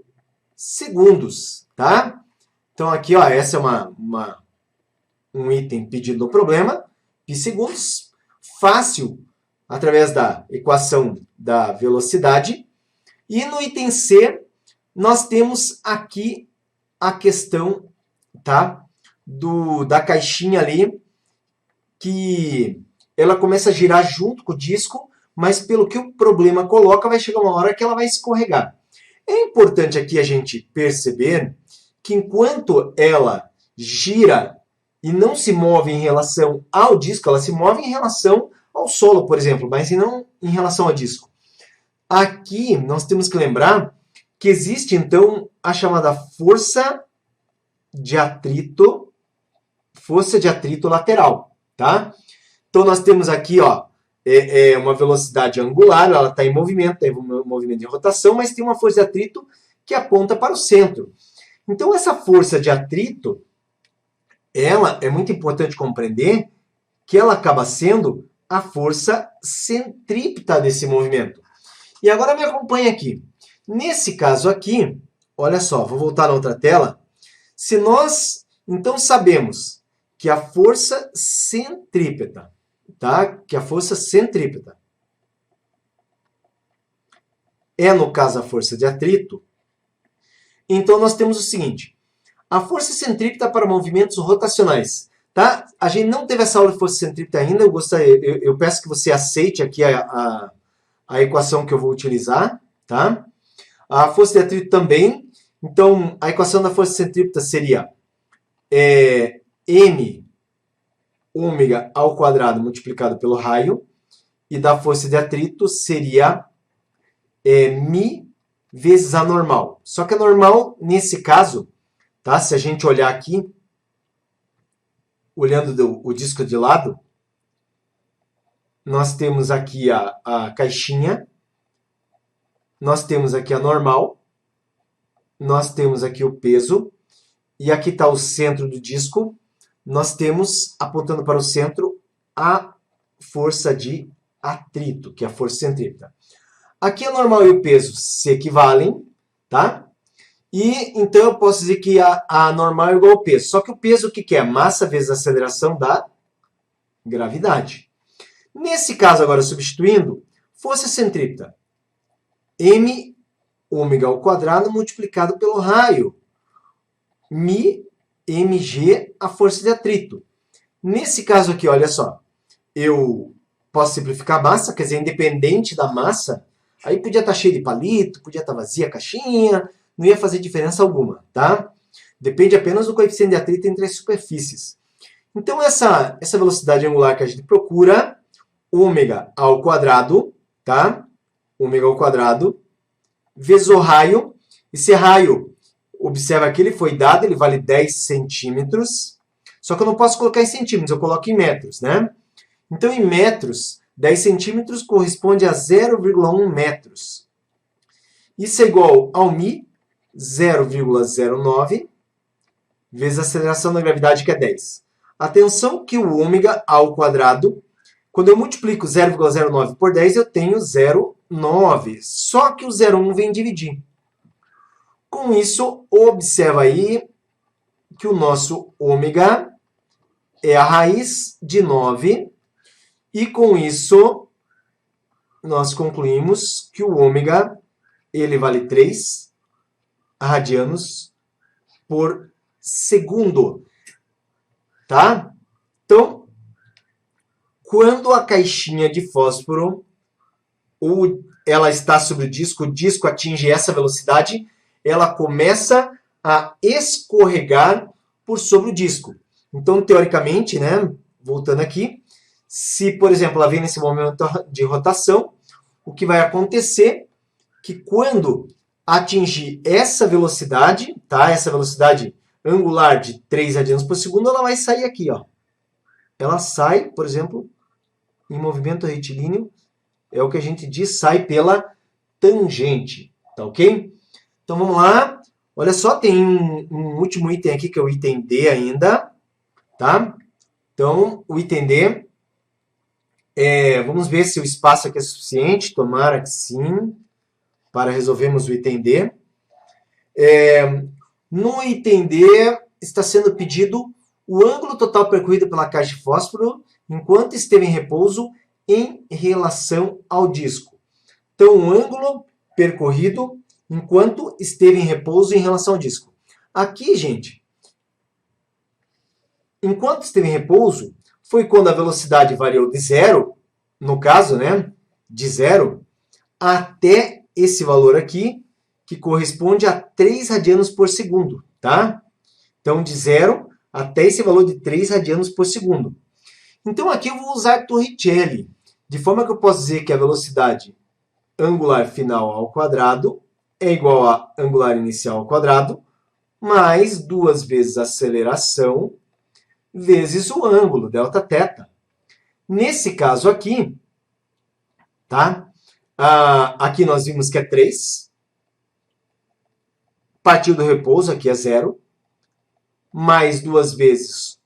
segundos, tá? Então aqui, ó, essa é um item pedido no problema, π segundos, fácil, através da equação da velocidade. E no item C, nós temos aqui a questão, tá, da caixinha ali, que ela começa a girar junto com o disco, mas pelo que o problema coloca, vai chegar uma hora que ela vai escorregar. É importante aqui a gente perceber que enquanto ela gira e não se move em relação ao disco, ela se move em relação ao solo, por exemplo, mas não em relação ao disco. Aqui nós temos que lembrar que existe então a chamada força de atrito lateral, tá? Então nós temos aqui, ó, uma velocidade angular, ela está em movimento, tem um movimento de rotação, mas tem uma força de atrito que aponta para o centro. Então essa força de atrito, ela é muito importante compreender que ela acaba sendo a força centrípeta desse movimento. E agora me acompanha aqui. Nesse caso aqui, olha só, vou voltar na outra tela. Se nós, então, sabemos que a força centrípeta, tá? Que a força centrípeta é, no caso, a força de atrito, então nós temos o seguinte. A força centrípeta para movimentos rotacionais, tá? A gente não teve essa aula de força centrípeta ainda, eu peço que você aceite aqui a equação que eu vou utilizar, tá? A força de atrito também. Então, a equação da força centrípeta seria m ômega ao quadrado multiplicado pelo raio, e da força de atrito seria μ vezes a normal. Só que a normal, nesse caso, tá? Se a gente olhar aqui, olhando o disco de lado, nós temos aqui a caixinha, nós temos aqui a normal, nós temos aqui o peso, e aqui está o centro do disco. Nós temos, apontando para o centro, a força de atrito, que é a força centrípeta. Aqui a normal e o peso se equivalem, tá? E então eu posso dizer que a normal é igual ao peso. Só que o peso o que é? Massa vezes a aceleração da gravidade. Nesse caso agora, substituindo, força centrípeta, m ômega ao quadrado multiplicado pelo raio, mg, a força de atrito. Nesse caso aqui, olha só, eu posso simplificar a massa, quer dizer, independente da massa, aí podia estar cheio de palito, podia estar vazia a caixinha, não ia fazer diferença alguma, tá? Depende apenas do coeficiente de atrito entre as superfícies. Então, essa velocidade angular que a gente procura, ômega ao quadrado, tá? Ômega ao quadrado, vezes o raio. Esse raio, observa que ele foi dado, ele vale 10 centímetros. Só que eu não posso colocar em centímetros, eu coloco em metros, né? Então, em metros, 10 centímetros corresponde a 0,1 metros. Isso é igual ao μ, 0,09, vezes a aceleração da gravidade, que é 10. Atenção que o ômega ao quadrado, quando eu multiplico 0,09 por 10, eu tenho 0,9. Só que o 0,1 vem dividir. Com isso, observa aí que o nosso ômega é a raiz de 9. E com isso, nós concluímos que o ômega ele vale 3 radianos por segundo. Tá? Então, quando a caixinha de fósforo ela está sobre o disco atinge essa velocidade, ela começa a escorregar por sobre o disco. Então, teoricamente, né, voltando aqui, se, por exemplo, ela vem nesse momento de rotação, o que vai acontecer é que quando atingir essa velocidade, tá, essa velocidade angular de 3 radianos por segundo, ela vai sair aqui, ó. Ela sai, por exemplo, em movimento retilíneo, é o que a gente diz, sai pela tangente, tá ok? Então vamos lá, olha só, tem um último item aqui, que é o item D ainda, tá? Então, o item D, vamos ver se o espaço aqui é suficiente, tomara que sim, para resolvermos o item D. No item D, está sendo pedido o ângulo total percorrido pela caixa de fósforo enquanto esteve em repouso em relação ao disco. Então, o ângulo percorrido enquanto esteve em repouso em relação ao disco. Aqui, gente, enquanto esteve em repouso, foi quando a velocidade variou de zero, no caso, né, de zero, até esse valor aqui, que corresponde a 3 radianos por segundo, tá? Então, de zero até esse valor de 3 radianos por segundo. Então, aqui eu vou usar Torricelli, de forma que eu posso dizer que a velocidade angular final ao quadrado é igual a angular inicial ao quadrado, mais 2 vezes a aceleração, vezes o ângulo, delta-θ. Nesse caso aqui, tá? Aqui nós vimos que é 3. Partiu do repouso, aqui é 0. Mais 2 vezes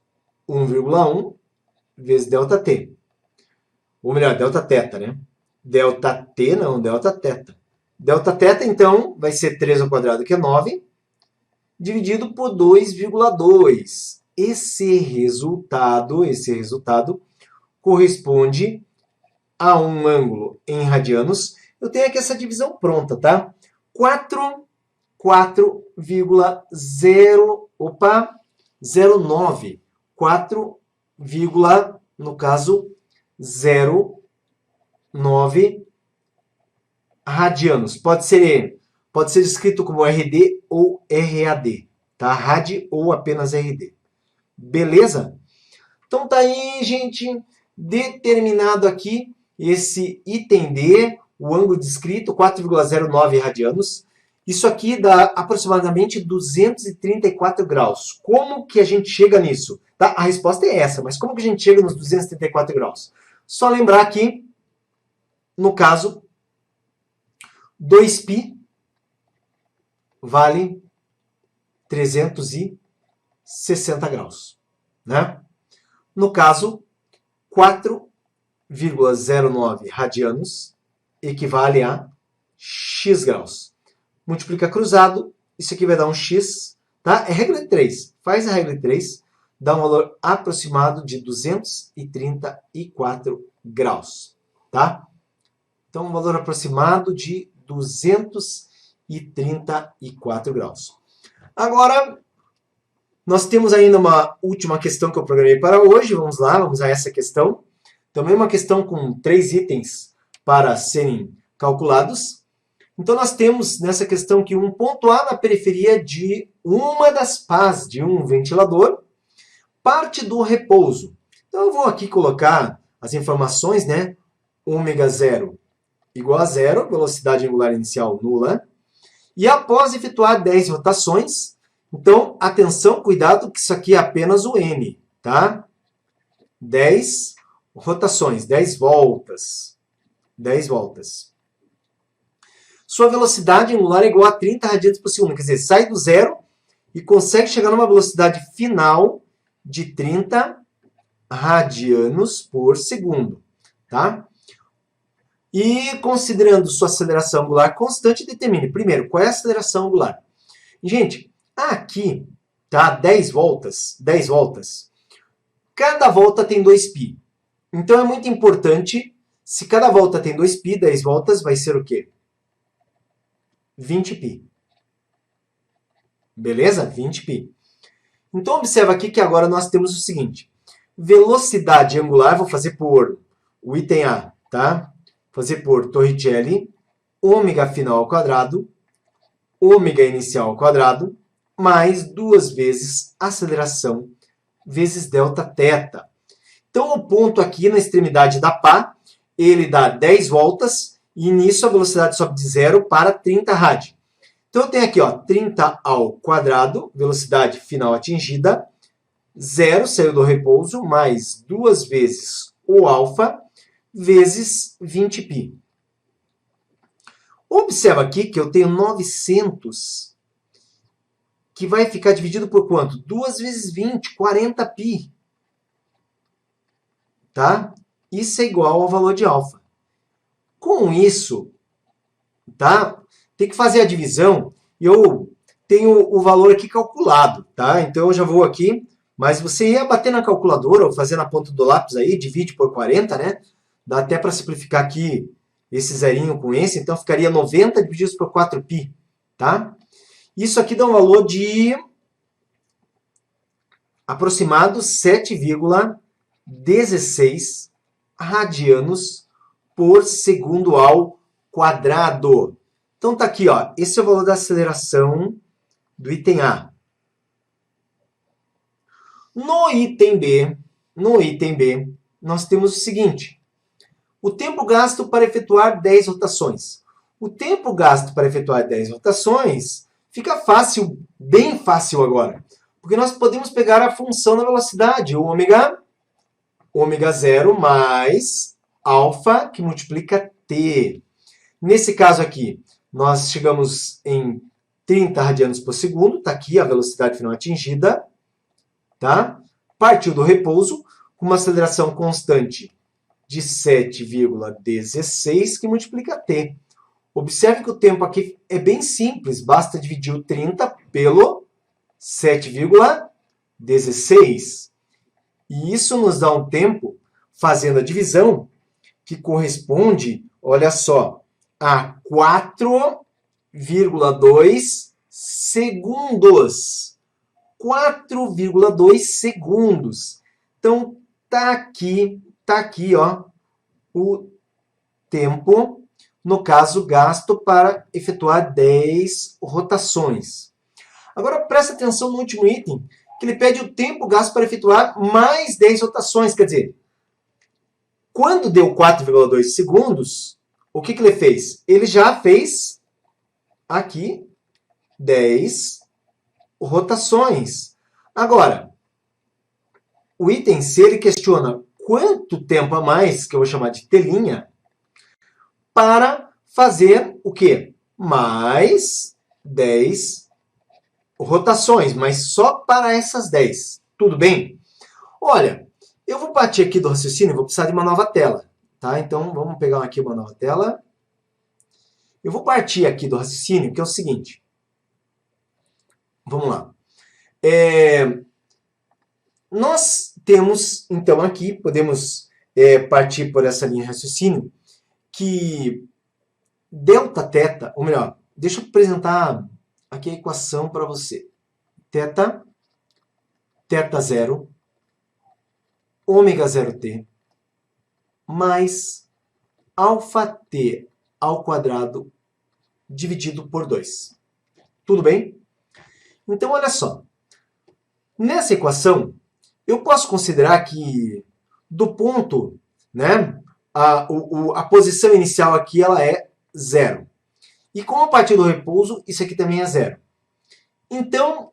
1,1 vezes delta-t. Ou melhor, delta-θ, né? Delta-t não, delta-θ. Delta-θ, então, vai ser 3 ao quadrado, que é 9, dividido por 2,2. Esse resultado corresponde a um ângulo em radianos. Eu tenho aqui essa divisão pronta, tá? 4,09. 4, no caso, 0,9 radianos. Pode ser escrito como RD ou RAD, tá? Rad ou apenas RD. Beleza? Então tá aí, gente, determinado aqui esse item D, o ângulo descrito, 4,09 radianos. Isso aqui dá aproximadamente 234 graus. Como que a gente chega nisso? Tá? A resposta é essa, mas como que a gente chega nos 234 graus? Só lembrar que, no caso, 2π vale 360 graus. Né? No caso, 4,09 radianos equivale a x graus. Multiplica cruzado, isso aqui vai dar um x, tá? É regra de 3. Faz a regra de 3, dá um valor aproximado de 234 graus, tá? Então, um valor aproximado de 234 graus. Agora, nós temos ainda uma última questão que eu programei para hoje. Vamos lá, vamos a essa questão. Também uma questão com 3 itens para serem calculados. Então, nós temos nessa questão que um ponto A na periferia de uma das pás de um ventilador parte do repouso. Então, eu vou aqui colocar as informações, né? Ômega 0 igual a 0, velocidade angular inicial nula. E após efetuar 10 rotações, então, atenção, cuidado, que isso aqui é apenas o n, tá? 10 rotações, 10 voltas. 10 voltas. sua velocidade angular é igual a 30 radianos por segundo. Quer dizer, sai do zero e consegue chegar numa velocidade final de 30 radianos por segundo. Tá? E considerando sua aceleração angular constante, determine, primeiro, qual é a aceleração angular. Gente, aqui, tá, 10 voltas, cada volta tem 2π. Então é muito importante, se cada volta tem 2π, 10 voltas, vai ser o quê? 20π. Beleza? 20π. Então observa aqui que agora nós temos o seguinte. Velocidade angular, vou fazer por o item A, tá? Fazer por Torricelli, ômega final ao quadrado, ômega inicial ao quadrado, mais 2 vezes aceleração, vezes delta θ. Então, o ponto aqui na extremidade da pá, ele dá 10 voltas, e nisso a velocidade sobe de 0 para 30 rad. Então, eu tenho aqui, ó, 30 ao quadrado, velocidade final atingida, 0 saiu do repouso, mais 2 vezes o alfa, vezes 20π. Observa aqui que eu tenho 900, que vai ficar dividido por quanto? 2 vezes 20, 40π. Tá? Isso é igual ao valor de alfa. Com isso, tá? Tem que fazer a divisão, e eu tenho o valor aqui calculado, tá? Então eu já vou aqui, mas você ia bater na calculadora ou fazer na ponta do lápis aí, divide por 40, né? Dá até para simplificar aqui esse zerinho com esse, então ficaria 90 divididos por 4π, tá? Isso aqui dá um valor de aproximado 7,16 radianos por segundo ao quadrado. Então tá aqui, ó, esse é o valor da aceleração do item A. No item B, nós temos o seguinte: o tempo gasto para efetuar 10 rotações. O tempo gasto para efetuar 10 rotações fica fácil, bem fácil agora. Porque nós podemos pegar a função da velocidade, o ômega 0 mais alfa, que multiplica t. Nesse caso aqui, nós chegamos em 30 radianos por segundo, está aqui a velocidade final atingida, tá? Partiu do repouso, com uma aceleração constante de 7,16, que multiplica t. Observe que o tempo aqui é bem simples, basta dividir o 30 pelo 7,16. E isso nos dá um tempo, fazendo a divisão, que corresponde, olha só, a 4,2 segundos. 4,2 segundos. Então, tá aqui, ó, o tempo, no caso, gasto para efetuar 10 rotações. Agora, presta atenção no último item, que ele pede o tempo gasto para efetuar mais 10 rotações. Quer dizer, quando deu 4,2 segundos, o que ele fez? Ele já fez aqui 10 rotações. Agora, o item C ele questiona quanto tempo a mais, que eu vou chamar de telinha, para fazer o quê? Mais 10 rotações, mas só para essas 10. Tudo bem? Olha, eu vou partir aqui do raciocínio, vou precisar de uma nova tela. Tá? Então, vamos pegar aqui uma nova tela. Eu vou partir aqui do raciocínio, que é o seguinte. Vamos lá. Nós temos, então, aqui, podemos partir por essa linha de raciocínio, que Δθ, ou melhor, deixa eu apresentar aqui a equação para você. θ0, ômega 0t, mais αt ao quadrado dividido por 2. Tudo bem? Então, olha só. Nessa equação, eu posso considerar que do ponto, né, a posição inicial aqui ela é 0. E como a partir do repouso, isso aqui também é 0. Então,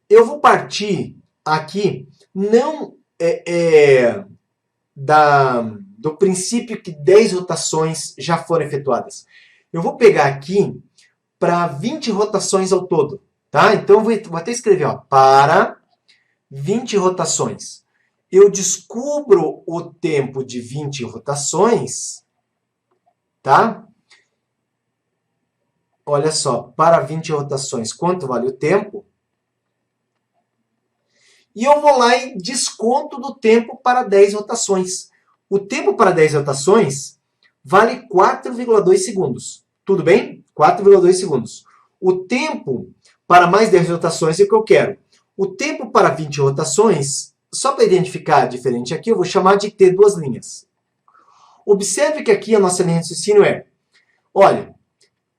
eu vou partir aqui não da do princípio que 10 rotações já foram efetuadas. Eu vou pegar aqui para 20 rotações ao todo. Tá? Então, eu vou até escrever, ó, para 20 rotações. Eu descubro o tempo de 20 rotações, tá? Olha só, para 20 rotações, quanto vale o tempo? E eu vou lá e desconto do tempo para 10 rotações. O tempo para 10 rotações vale 4,2 segundos. Tudo bem? 4,2 segundos. O tempo para mais 10 rotações é o que eu quero. O tempo para 20 rotações, só para identificar diferente aqui, eu vou chamar de T duas linhas. Observe que aqui a nossa linha de raciocínio é, olha,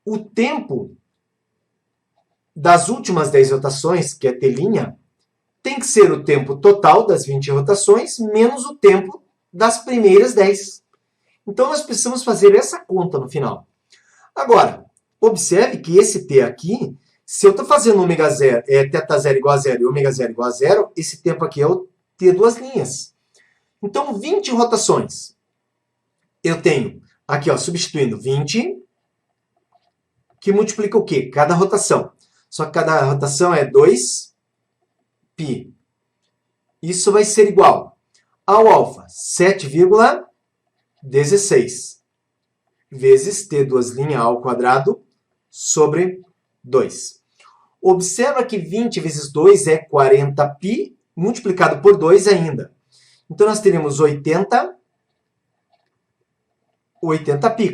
o tempo das últimas 10 rotações, que é T', tem que ser o tempo total das 20 rotações menos o tempo das primeiras 10. Então, nós precisamos fazer essa conta no final. Agora, observe que esse T aqui, se eu estou fazendo ômega 0, θ0 igual a 0 e ômega 0 igual a 0, esse tempo aqui é o T duas linhas. Então, 20 rotações. Eu tenho aqui, ó, substituindo 20, que multiplica o quê? Cada rotação. Só que cada rotação é 2π. Isso vai ser igual ao alfa, 7,16 vezes T duas linhas ao quadrado sobre 2. Observa que 20 vezes 2 é 40π, multiplicado por 2 ainda. Então, nós teremos 80π.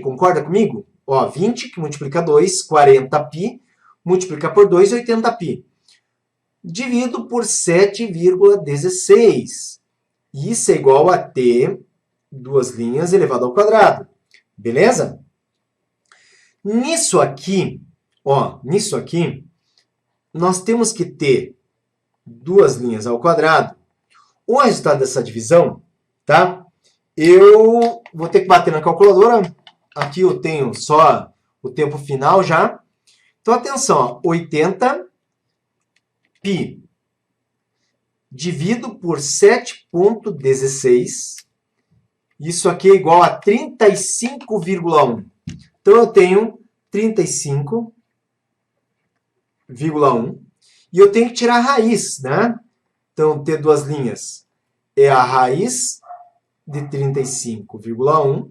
Concorda comigo? Ó, 20 que multiplica 2, 40π, multiplica por 2, 80π. Divido por 7,16. Isso é igual a T duas linhas elevado ao quadrado. Beleza? Nisso aqui, ó, nós temos que ter duas linhas ao quadrado. O resultado dessa divisão, tá? Eu vou ter que bater na calculadora. Aqui eu tenho só o tempo final já. Então, atenção, ó, 80π divido por 7,16. Isso aqui é igual a 35,1. Então, eu tenho 35,1. E eu tenho que tirar a raiz, né? Então, T duas linhas é a raiz de 35,1.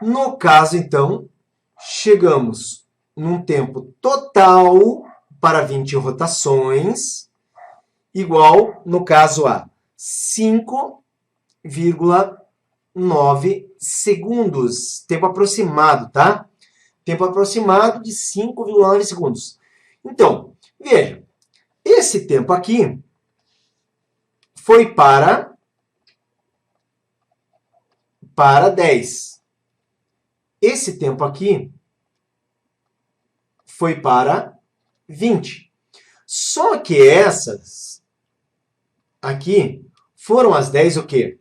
No caso, então, chegamos num tempo total para 20 rotações, igual, no caso, a 5,9 segundos. Tempo aproximado, tá? Tempo aproximado de 5,9 segundos. Então, veja, esse tempo aqui foi para 10. Esse tempo aqui foi para 20. Só que essas aqui foram as 10 o quê?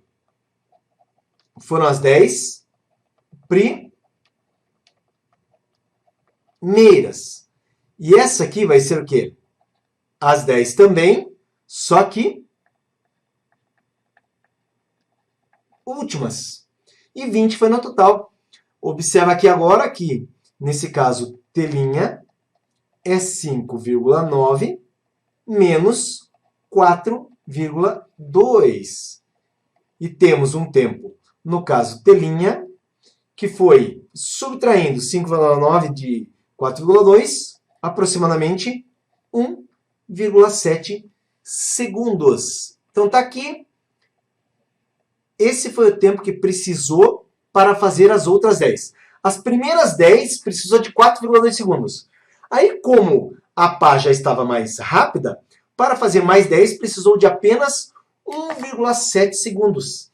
Foram as 10 primeiras. E essa aqui vai ser o quê? As 10 também, só que últimas. E 20 foi no total. Observa aqui agora que, nesse caso, T' é 5,9 menos 4,2. E temos um tempo, no caso T', que foi subtraindo 5,9 de 4,2, aproximadamente 1,7 segundos. Então, está aqui. Esse foi o tempo que precisou para fazer as outras 10. As primeiras 10 precisou de 4,2 segundos. Aí, como a pá já estava mais rápida, para fazer mais 10 precisou de apenas 1,7 segundos.